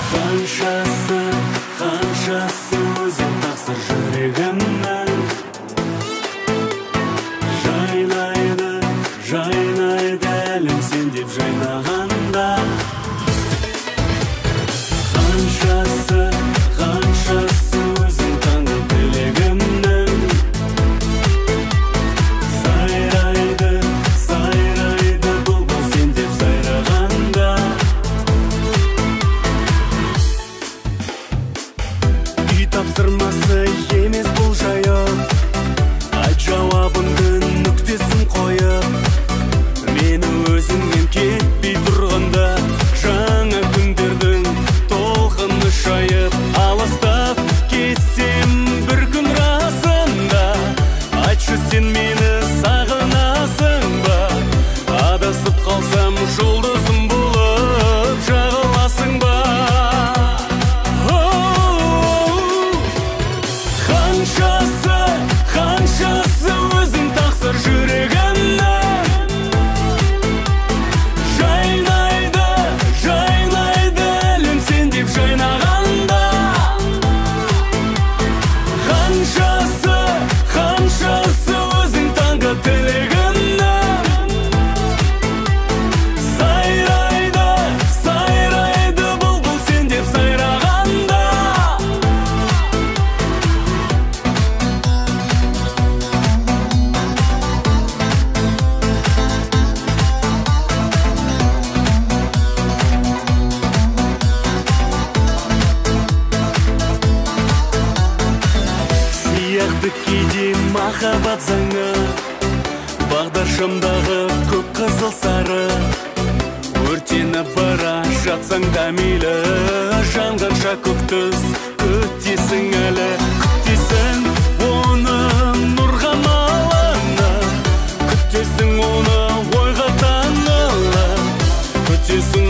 Қаншасы өзің тақсыр жүрегімнің, жайнайды әлем сен деп жайнағанда. Қаншасы өзің таңғы тілегімнің, сайрайды бұлбұл сен деп сайрағанда. Үй тапсырмасы емес бұл жайып, айт жауабыңды нүктесін қойып, мені өзіңнен кетпей тұрғанда, жаңа күндердің толқыны шайып. Алыстап кетсем бір күн расында, айтшы сен мені сағынасың ба? Адасып қалсам жұлдызым болып жағыласың ба? Қаншасы өзің тақсыр жүрегімнің, жайнайды әлем сен деп жайнағанда. Қаншасы өзің таңғы тілегімнің, сайрайды бұлбұл сен деп сайрағанда. Сияқты кейде махаббат заңы, бағдаршамдағы көк қызыл сары, өртеніп бара жатсаң да мейлі, жанғанша көк түз күтесің әлі. Күтесің оны нұрға малынып, күтесің оны ойға таңылып, күтесің